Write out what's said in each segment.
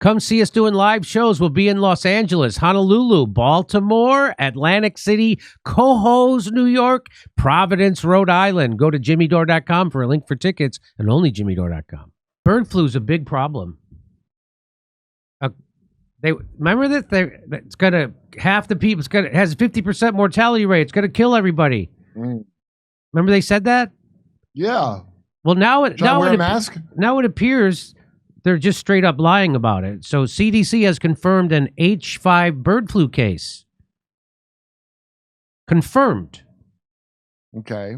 Come see us doing live shows. We'll be in Los Angeles, Honolulu, Baltimore, Atlantic City, Cohoes, New York, Providence, Rhode Island. Go to jimmydore.com for a link for tickets, and only jimmydore.com. Bird flu is a big problem. They remember that it's gonna half the people. It has 50% mortality rate. It's gonna kill everybody. Remember they said that? Yeah. Well, now wear a mask. Now it appears they're just straight up lying about it. So CDC has confirmed an H5 bird flu case. Confirmed. Okay.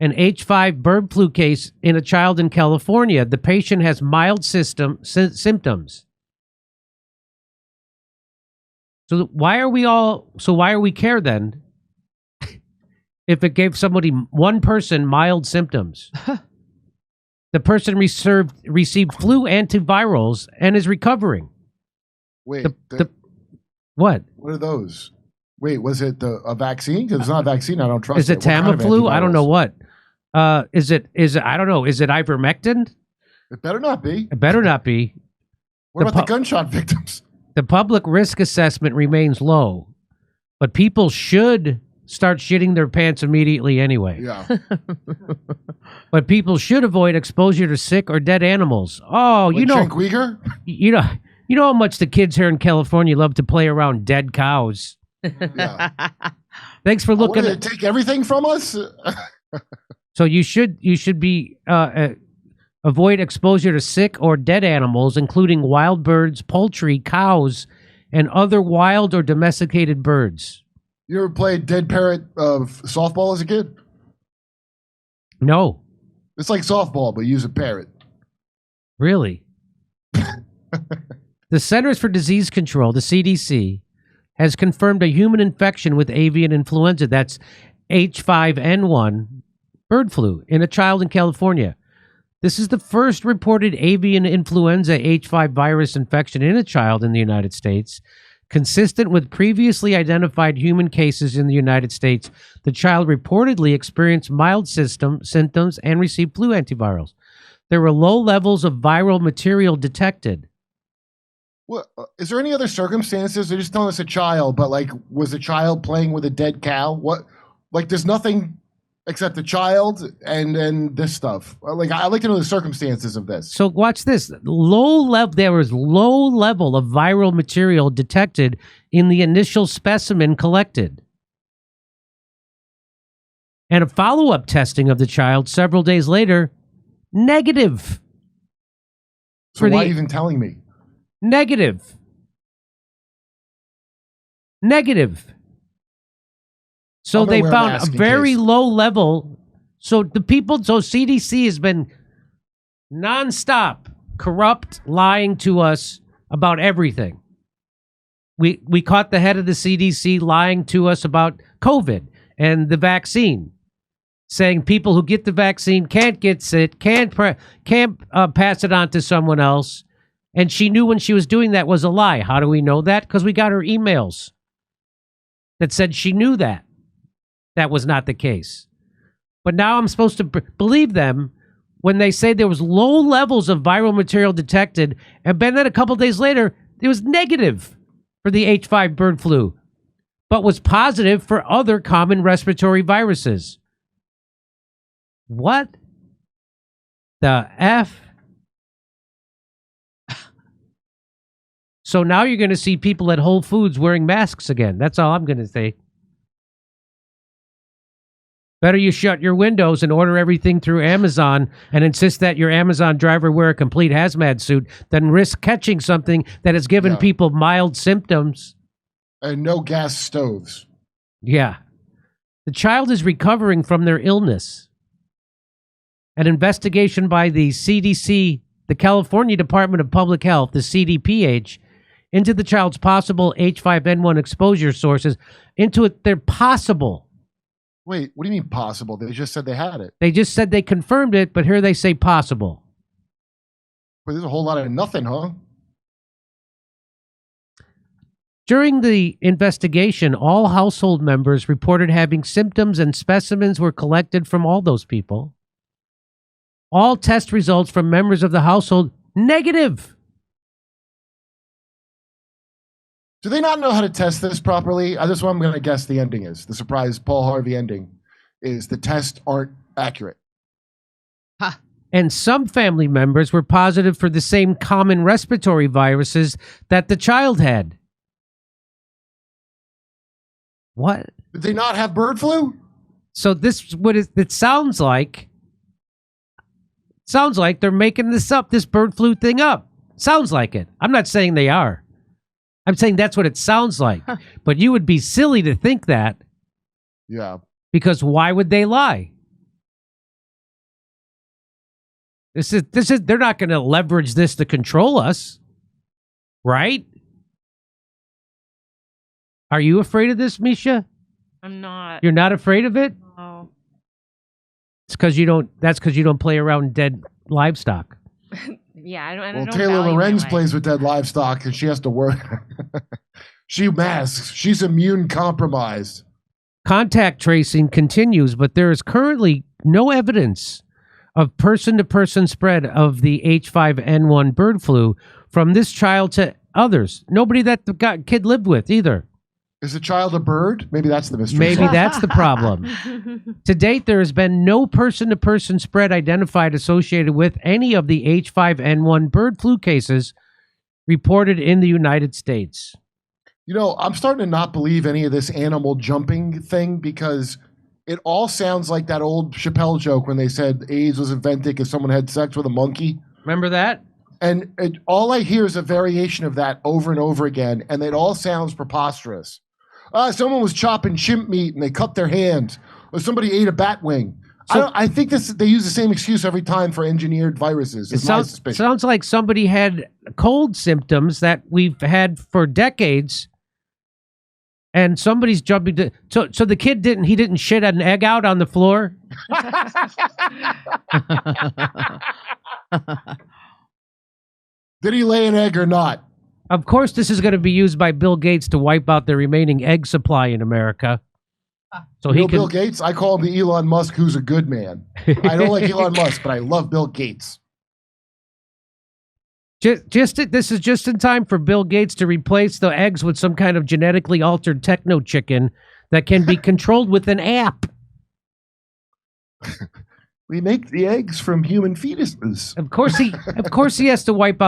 An H5 bird flu case in a child in California. The patient has mild symptoms. So why are we care then if it gave one person mild symptoms? The person received flu antivirals and is recovering. Wait, what? What are those? Wait, was it a vaccine? Because it's not a vaccine, I don't trust it. Is it Tamiflu? I don't know what. Is it? I don't know. Is it ivermectin? It better not be. It better not be. What about the gunshot victims? The public risk assessment remains low, but people should start shitting their pants immediately anyway. Yeah. But people should avoid exposure to sick or dead animals. Oh, like Cenk Uygur? You know how much the kids here in California love to play around dead cows. Yeah. Thanks for looking. What, take everything from us? So you should be avoid exposure to sick or dead animals, including wild birds, poultry, cows, and other wild or domesticated birds. You ever played dead parrot softball as a kid? No. It's like softball, but use a parrot. Really? The Centers for Disease Control, the CDC, has confirmed a human infection with avian influenza, that's H5N1 bird flu, in a child in California. This is the first reported avian influenza H5 virus infection in a child in the United States. Consistent with previously identified human cases in the United States, the child reportedly experienced mild symptoms and received flu antivirals. There were low levels of viral material detected. Well, is there any other circumstances? They're just telling us a child, but like, was the child playing with a dead cow? What? Like, there's nothing except the child and this stuff. Like, I'd like to know the circumstances of this. So watch this. There was low level of viral material detected in the initial specimen collected. And a follow-up testing of the child several days later, negative. So why even telling me? Negative. So they found a very low level. So CDC has been nonstop corrupt, lying to us about everything. We caught the head of the CDC lying to us about COVID and the vaccine, saying people who get the vaccine can't get sick, can't pass it on to someone else. And she knew when she was doing that was a lie. How do we know that? Because we got her emails that said she knew that. That was not the case. But now I'm supposed to believe them when they say there was low levels of viral material detected, and then a couple days later, it was negative for the H5 bird flu, but was positive for other common respiratory viruses. What the F? So now you're going to see people at Whole Foods wearing masks again. That's all I'm going to say. Better you shut your windows and order everything through Amazon and insist that your Amazon driver wear a complete hazmat suit than risk catching something that has given people mild symptoms. And no gas stoves. Yeah. The child is recovering from their illness. An investigation by the CDC, the California Department of Public Health, the CDPH, into the child's possible H5N1 exposure sources, they're possible. Wait, what do you mean possible? They just said they had it. They just said they confirmed it, but here they say possible. But there's a whole lot of nothing, huh? During the investigation, all household members reported having symptoms, and specimens were collected from all those people. All test results from members of the household, negative. Do they not know how to test this properly? That's what I'm going to guess the ending is. The surprise Paul Harvey ending is the tests aren't accurate. Huh. And some family members were positive for the same common respiratory viruses that the child had. What? Did they not have bird flu? So this what it sounds like. Sounds like they're making this up, this bird flu thing up. Sounds like it. I'm not saying they are. I'm saying that's what it sounds like. But you would be silly to think that. Yeah. Because why would they lie? This is they're not going to leverage this to control us. Right? Are you afraid of this, Misha? I'm not. You're not afraid of it? No. It's because you don't play around dead livestock. Yeah, I don't. Well, don't Taylor value Lorenz my plays with dead livestock, and she has to work. She masks. She's immune compromised. Contact tracing continues, but there is currently no evidence of person-to-person spread of the H5N1 bird flu from this child to others. Nobody that the kid lived with either. Is the child a bird? Maybe that's the mystery. Maybe that's the problem. To date, there has been no person-to-person spread identified associated with any of the H5N1 bird flu cases reported in the United States. You know, I'm starting to not believe any of this animal jumping thing because it all sounds like that old Chappelle joke when they said AIDS was invented because someone had sex with a monkey. Remember that? And all I hear is a variation of that over and over again, and it all sounds preposterous. Someone was chopping chimp meat and they cut their hand, or somebody ate a bat wing. So, I think they use the same excuse every time for engineered viruses. It sounds like somebody had cold symptoms that we've had for decades, and somebody's jumping to. So the kid didn't shit an egg out on the floor. Did he lay an egg or not? Of course, this is going to be used by Bill Gates to wipe out the remaining egg supply in America. So Bill Gates, I call him the Elon Musk who's a good man. I don't like Elon Musk, but I love Bill Gates. This is just in time for Bill Gates to replace the eggs with some kind of genetically altered techno chicken that can be controlled with an app. We make the eggs from human fetuses. Of course he has to wipe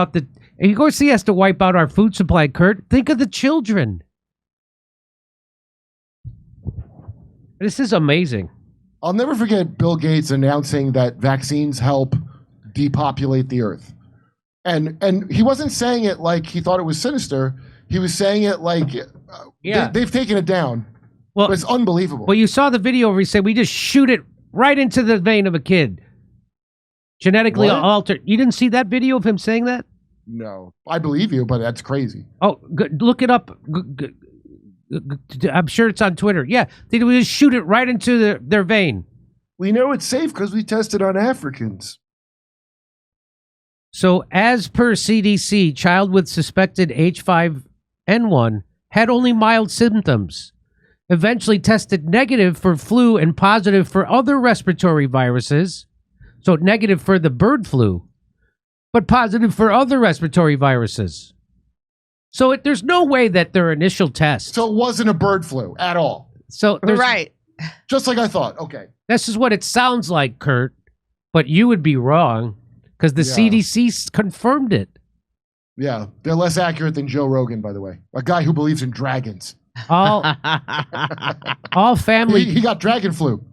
out our food supply, Kurt. Think of the children. This is amazing. I'll never forget Bill Gates announcing that vaccines help depopulate the earth. And he wasn't saying it like he thought it was sinister. He was saying it like they've taken it down. Well, but it's unbelievable. Well, you saw the video where he said we just shoot it right into the vein of a kid. Genetically altered. You didn't see that video of him saying that? No. I believe you, but that's crazy. Oh, look it up. I'm sure it's on Twitter. Yeah, they just shoot it right into their vein. We know it's safe because we tested on Africans. So, as per CDC, child with suspected H5N1 had only mild symptoms, eventually tested negative for flu and positive for other respiratory viruses. So, negative for the bird flu, but positive for other respiratory viruses. So there's no way that their initial test. So it wasn't a bird flu at all. So right. Just like I thought. Okay. This is what it sounds like, Kurt. But you would be wrong because the CDC confirmed it. Yeah, they're less accurate than Joe Rogan, by the way. A guy who believes in dragons. All family. He got dragon flu.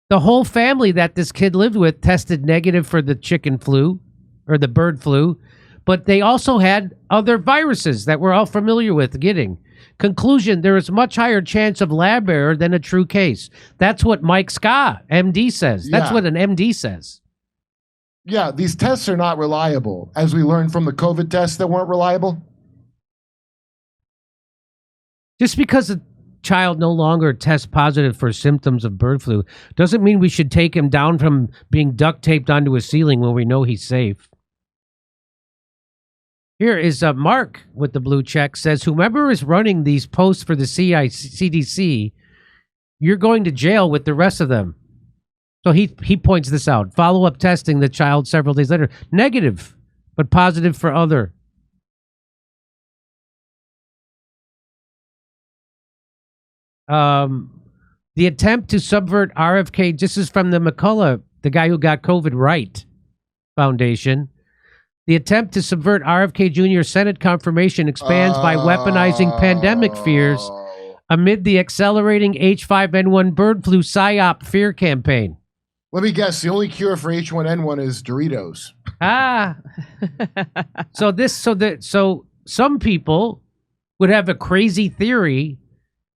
The whole family that this kid lived with tested negative for the chicken flu or the bird flu. But they also had other viruses that we're all familiar with getting. Conclusion, there is much higher chance of lab error than a true case. That's what Mike Ska, MD, says. That's what an MD says. Yeah, these tests are not reliable, as we learned from the COVID tests that weren't reliable. Just because a child no longer tests positive for symptoms of bird flu doesn't mean we should take him down from being duct taped onto a ceiling when we know he's safe. Here is Mark with the blue check says, whomever is running these posts for the CDC, you're going to jail with the rest of them. So he points this out. Follow-up testing the child several days later. Negative, but positive for other. The attempt to subvert RFK, this is from the McCullough, the guy who got COVID right Foundation. The attempt to subvert RFK Jr. Senate confirmation expands by weaponizing pandemic fears amid the accelerating H5N1 bird flu PSYOP fear campaign. Let me guess, the only cure for H1N1 is Doritos. So some people would have a crazy theory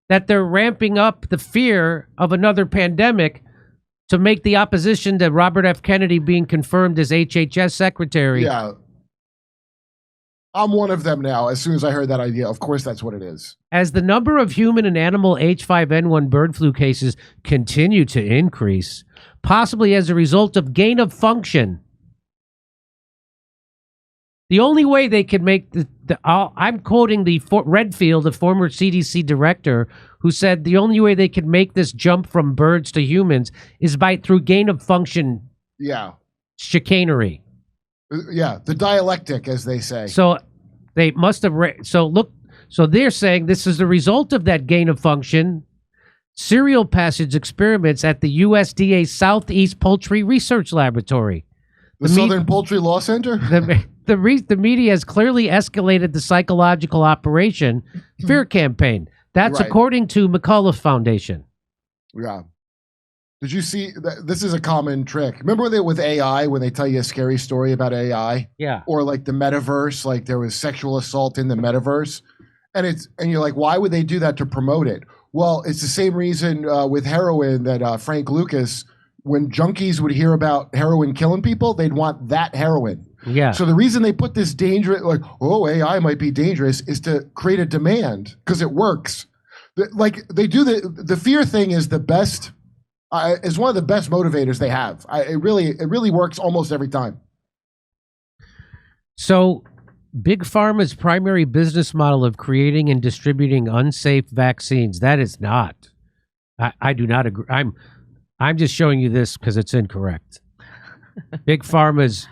that they're ramping up the fear of another pandemic to make the opposition to Robert F. Kennedy being confirmed as HHS secretary. Yeah. I'm one of them now. As soon as I heard that idea, of course that's what it is. As the number of human and animal H5N1 bird flu cases continue to increase, possibly as a result of gain of function. The only way they could make I'm quoting Redfield, the former CDC director, who said the only way they could make this jump from birds to humans is through gain of function. Yeah. Chicanery. Yeah, the dialectic, as they say. So they must have. So they're saying this is the result of that gain of function serial passage experiments at the USDA Southeast Poultry Research Laboratory. The Southern Poultry Law Center? The media has clearly escalated the psychological operation fear campaign. That's right. According to McCullough Foundation. Yeah. Did you see that? This is a common trick. Remember with AI, when they tell you a scary story about AI? Yeah. Or like the metaverse, like there was sexual assault in the metaverse. And you're like, why would they do that to promote it? Well, it's the same reason with heroin that Frank Lucas, when junkies would hear about heroin killing people, they'd want that heroin. Yeah. So the reason they put this dangerous, like, oh, AI might be dangerous, is to create a demand because it works. Like they do the fear thing is the best. Is one of the best motivators they have. It really works almost every time. So, Big Pharma's primary business model of creating and distributing unsafe vaccines, that is not. I do not agree. I'm just showing you this because it's incorrect. Big Pharma's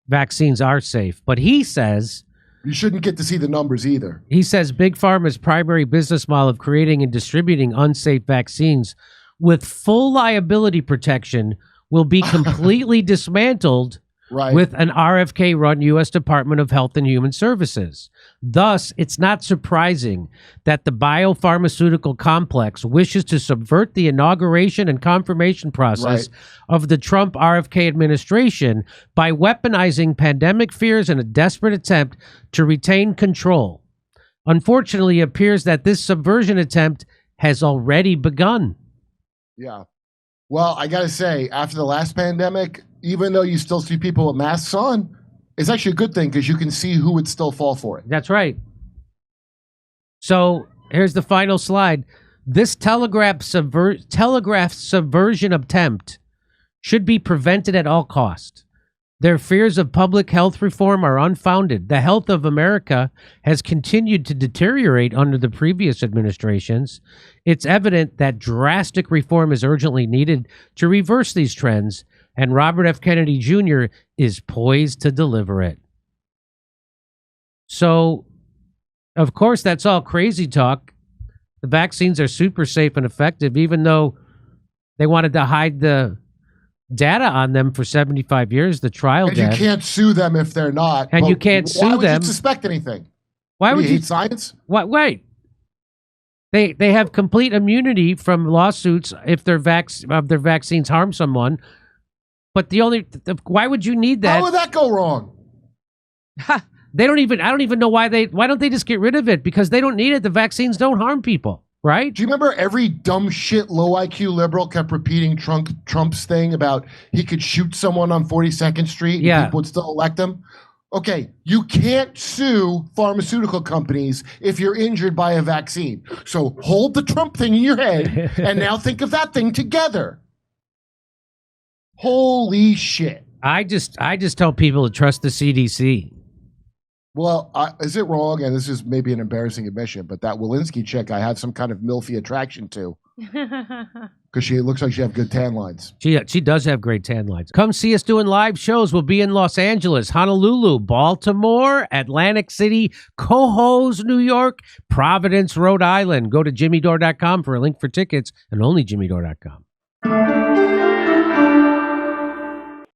vaccines are safe, but he says you shouldn't get to see the numbers either. He says Big Pharma's primary business model of creating and distributing unsafe vaccines with full liability protection will be completely dismantled with an RFK-run U.S. Department of Health and Human Services. Thus, it's not surprising that the biopharmaceutical complex wishes to subvert the inauguration and confirmation process of the Trump RFK administration by weaponizing pandemic fears in a desperate attempt to retain control. Unfortunately, it appears that this subversion attempt has already begun. Yeah. Well, I got to say, after the last pandemic, even though you still see people with masks on, it's actually a good thing because you can see who would still fall for it. That's right. So here's the final slide. This telegraph subversion attempt should be prevented at all costs. Their fears of public health reform are unfounded. The health of America has continued to deteriorate under the previous administrations. It's evident that drastic reform is urgently needed to reverse these trends, and Robert F. Kennedy Jr. is poised to deliver it. So, of course, that's all crazy talk. The vaccines are super safe and effective, even though they wanted to hide the data on them for 75 years, the trial data. And you can't sue them if they're not. And you can't sue them. Why would you suspect anything? Why would you hate science? What? Wait. They have complete immunity from lawsuits if their vaccines harm someone. But why would you need that? How would that go wrong? I don't even know why don't they just get rid of it? Because they don't need it. The vaccines don't harm people. Right? Do you remember every dumb shit low IQ liberal kept repeating Trump's thing about he could shoot someone on 42nd Street and people would still elect him? Okay, you can't sue pharmaceutical companies if you're injured by a vaccine. So hold the Trump thing in your head and now think of that thing together. Holy shit. I just tell people to trust the CDC. Well, is it wrong? And this is maybe an embarrassing admission, but that Walensky chick I had some kind of milfy attraction to. Because she looks like she have good tan lines. She does have great tan lines. Come see us doing live shows. We'll be in Los Angeles, Honolulu, Baltimore, Atlantic City, Cohoes, New York, Providence, Rhode Island. Go to jimmydore.com for a link for tickets, and only jimmydore.com.